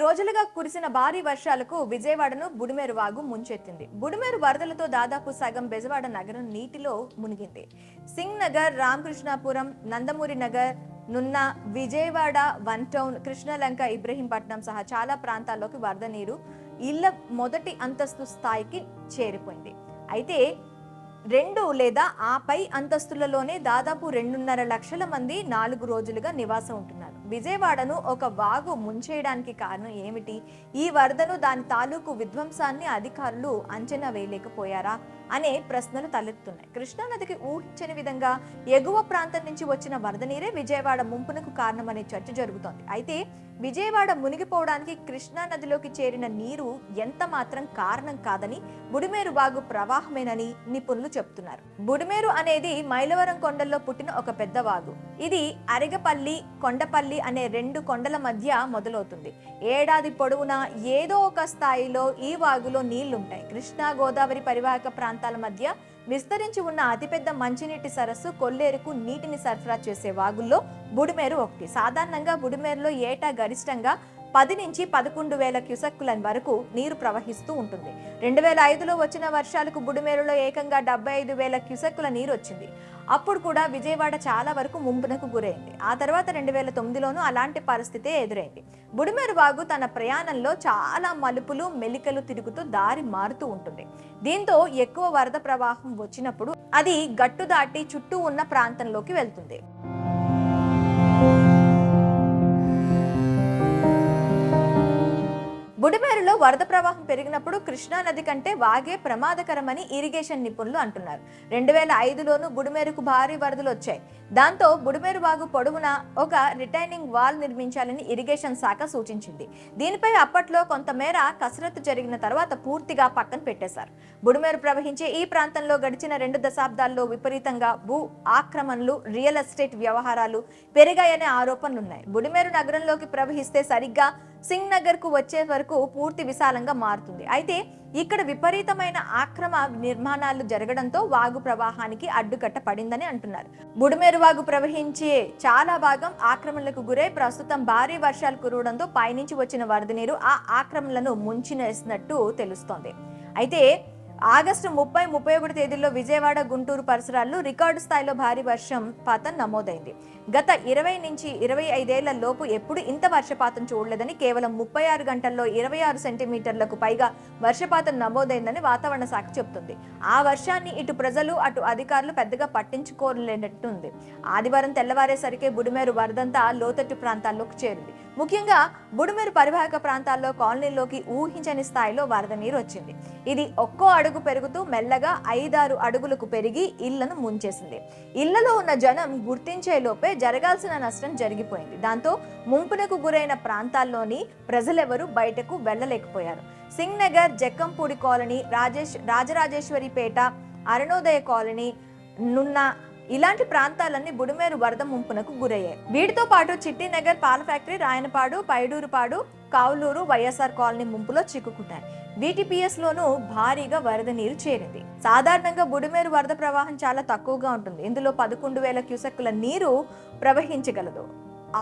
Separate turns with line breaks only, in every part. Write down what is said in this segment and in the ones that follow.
రోజులుగా కురిసిన భారీ వర్షాలకు విజయవాడను బుడిమేరు వాగు ముంచెత్తింది. బుడిమేరు వరదలతో దాదాపు సగం బెజవాడ నగరం నీటిలో మునిగింది. సింగ్ నగర్, రామకృష్ణాపురం, నందమూరి నగర్, నున్న, విజయవాడ, వన్ టౌన్, కృష్ణలంక, ఇబ్రహీంపట్నం సహా చాలా ప్రాంతాల్లోకి వరద నీరు ఇళ్ల మొదటి అంతస్తు స్థాయికి చేరిపోయింది. అయితే 2 లేదా ఆ పై అంతస్తులలోనే దాదాపు 2.5 లక్షల మంది 4 రోజులుగా నివాసం ఉంటున్నారు. విజయవాడను ఒక వాగు ముంచేయడానికి కారణం ఏమిటి? ఈ వరదను, దాని తాలూకు విధ్వంసాన్ని అధికారులు అంచనా వేయలేకపోయారా అనే ప్రశ్నలు తలెత్తుతున్నాయి. కృష్ణానదికి ఊహించని విధంగా ఎగువ ప్రాంతం నుంచి వచ్చిన వరద నీరే విజయవాడ ముంపునకు కారణమనే చర్చ జరుగుతోంది. అయితే విజయవాడ మునిగిపోవడానికి కృష్ణానదిలోకి చేరిన నీరు ఎంత మాత్రం కారణం కాదని, బుడిమేరు వాగు ప్రవాహమేనని నిపుణులు చెప్తున్నారు. బుడిమేరు అనేది మైలవరం కొండల్లో పుట్టిన ఒక పెద్ద వాగు. ఇది అరిగపల్లి, కొండపల్లి అనే 2 కొండల మధ్య మొదలవుతుంది. ఏడాది పొడవునా ఏదో ఒక స్థాయిలో ఈ వాగులో నీళ్లుంటాయి. కృష్ణా గోదావరి పరివాహక ప్రాంతాల మధ్య విస్తరించి ఉన్న అతిపెద్ద మంచినీటి సరస్సు కొల్లేరుకు నీటిని సరఫరా చేసే వాగుల్లో బుడిమేరు ఒకటి. సాధారణంగా బుడిమేరులో ఏటా గరిష్టంగా 10 నుంచి 11,000 క్యూసెక్కుల వరకు నీరు ప్రవహిస్తూ ఉంటుంది. 2005లో వచ్చిన వర్షాలకు బుడిమేరులో ఏకంగా 75,000 క్యూసెక్కుల నీరు వచ్చింది. అప్పుడు కూడా విజయవాడ చాలా వరకు ముంపునకు గురైంది. ఆ తర్వాత 2009లోనూ అలాంటి పరిస్థితే ఎదురైంది. బుడిమేరు వాగు తన ప్రయాణంలో చాలా మలుపులు, మెలికలు తిరుగుతూ దారి మారుతూ ఉంటుంది. దీంతో ఎక్కువ వరద ప్రవాహం వచ్చినప్పుడు అది గట్టు దాటి చుట్టూ ఉన్న ప్రాంతంలోకి వెళ్తుంది. బుడిమేరులో వరద ప్రవాహం పెరిగినప్పుడు కృష్ణా నది కంటే వాగే ప్రమాదకరమని ఇరిగేషన్ నిపుణులు అంటున్నారు. 2005లోనూ బుడిమేరుకు భారీ వరదలు వచ్చాయి. దాంతో బుడిమేరు వాగు పొడవునా ఒక రిటైనింగ్ వాల్ నిర్మించాలని ఇరిగేషన్ శాఖ సూచించింది. దీనిపై అప్పట్లో కొంతమేర కసరత్తు జరిగిన తర్వాత పూర్తిగా పక్కన పెట్టేశారు. బుడిమేరు ప్రవహించే ఈ ప్రాంతంలో గడిచిన 2 దశాబ్దాల్లో విపరీతంగా భూ ఆక్రమణలు, రియల్ ఎస్టేట్ వ్యవహారాలు పెరిగాయనే ఆరోపణలున్నాయి. బుడిమేరు నగరంలోకి ప్రవహిస్తే సరిగ్గా సింగ్ నగర్ కు వచ్చే వరకు పూర్తి విశాలంగా మారుతుంది. అయితే ఇక్కడ విపరీతమైన ఆక్రమ నిర్మాణాలు జరగడంతో వాగు ప్రవాహానికి అడ్డుకట్ట పడిందని అంటున్నారు. బుడిమేరు వాగు ప్రవహించే చాలా భాగం ఆక్రమణలకు గురై ప్రస్తుతం భారీ వర్షాలు కురవడంతో పైనుంచి వచ్చిన వరద నీరు ఆ ఆక్రమణలను ముంచినేసినట్టు తెలుస్తోంది. అయితే ఆగస్టు 30, 31 తేదీల్లో విజయవాడ, గుంటూరు పరిసరాల్లో రికార్డు స్థాయిలో భారీ వర్షపాతం నమోదైంది. గత 20 నుంచి 25 ఏళ్ల లోపు ఎప్పుడు ఇంత వర్షపాతం చూడలేదని, కేవలం 36 గంటల్లో 26 సెంటీమీటర్లకు పైగా వర్షపాతం నమోదైందని వాతావరణ శాఖ చెబుతుంది. ఆ వర్షాన్ని ఇటు ప్రజలు, అటు అధికారులు పెద్దగా పట్టించుకోలేనట్టుంది. ఆదివారం తెల్లవారేసరికి బుడిమేరు వరదంతా లోతట్టు ప్రాంతాల్లోకి చేరింది. ముఖ్యంగా బుడిమేరు పరివాహక ప్రాంతాల్లో కాలనీలోకి ఊహించని స్థాయిలో వరద నీరు వచ్చింది. ఇది ఒక్కో అడుగు పెరుగుతూ మెల్లగా 5-6 అడుగులకు పెరిగి ఇళ్లను ముంచేసింది. ఇళ్లలో ఉన్న జనం గుర్తించే లోపే జరగాల్సిన నష్టం జరిగిపోయింది. దాంతో ముంపునకు గురైన ప్రాంతాల్లోని ప్రజలెవరూ బయటకు వెళ్లలేకపోయారు. సింగ్ నగర్, జక్కంపూడి కాలనీ, రాజరాజేశ్వరిపేట, అరుణోదయ కాలనీ, నున్న ఇలాంటి ప్రాంతాలన్నీ బుడిమేరు వరద ముంపునకు గురయ్యాయి. వీటితో పాటు చిట్టినగర్, పాల factory, Rayanapadu, Paidurupadu, Kavuluru, YSR colony ముంపులో చిక్కుకున్నాయి. VTPS లోనూ భారీగా వరద నీరు చేరింది. సాధారణంగా బుడిమేరు వరద ప్రవాహం చాలా తక్కువగా ఉంటుంది. ఇందులో 11,000 క్యూసెక్కుల నీరు ప్రవహించగలదు.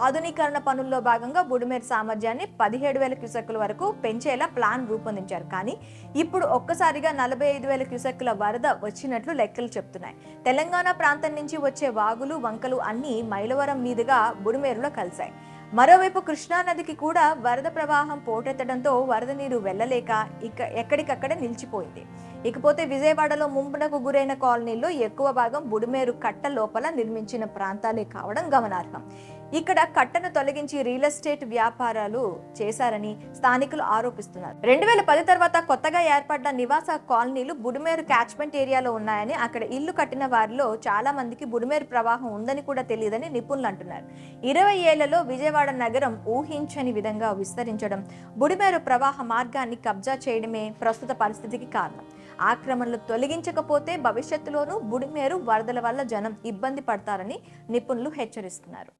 ఆధునీకరణ పనుల్లో భాగంగా బుడిమేరు సామర్థ్యాన్ని 17,000 క్యూసెక్కుల వరకు పెంచేలా ప్లాన్ రూపొందించారు. కానీ ఇప్పుడు ఒక్కసారిగా 45,000 క్యూసెక్కుల వరద వచ్చినట్లు లెక్కలు చెప్తున్నాయి. తెలంగాణ ప్రాంతం నుంచి వచ్చే వాగులు, వంకలు అన్నీ మైలవరం మీదుగా బుడిమేరులో కలిశాయి. మరోవైపు కృష్ణానదికి కూడా వరద ప్రవాహం పోటెత్తడంతో వరద నీరు వెళ్లలేక ఎక్కడికక్కడే నిలిచిపోయింది. ఇకపోతే విజయవాడలో ముంపునకు గురైన కాలనీల్లో ఎక్కువ భాగం బుడిమేరు కట్ట లోపల నిర్మించిన ప్రాంతాలే కావడం గమనార్హం. ఇక్కడ కట్టను తొలగించి రియల్ ఎస్టేట్ వ్యాపారాలు చేశారని స్థానికులు ఆరోపిస్తున్నారు. 2010 తర్వాత కొత్తగా ఏర్పడ్డ నివాస కాలనీలు బుడిమేరు క్యాచ్మెంట్ ఏరియాలో ఉన్నాయని, అక్కడ ఇల్లు కట్టిన వారిలో చాలా మందికి బుడిమేరు ప్రవాహం ఉందని కూడా తెలియదని నిపుణులు అంటున్నారు. 20 ఏళ్లలో విజయవాడ నగరం ఊహించని విధంగా విస్తరించడం, బుడిమేరు ప్రవాహ మార్గాన్ని కబ్జా చేయడమే ప్రస్తుత పరిస్థితికి కారణం. ఆక్రమణలు తొలగించకపోతే భవిష్యత్తులోనూ బుడిమేరు వరదల వల్ల జనం ఇబ్బంది పడతారని నిపుణులు హెచ్చరిస్తున్నారు.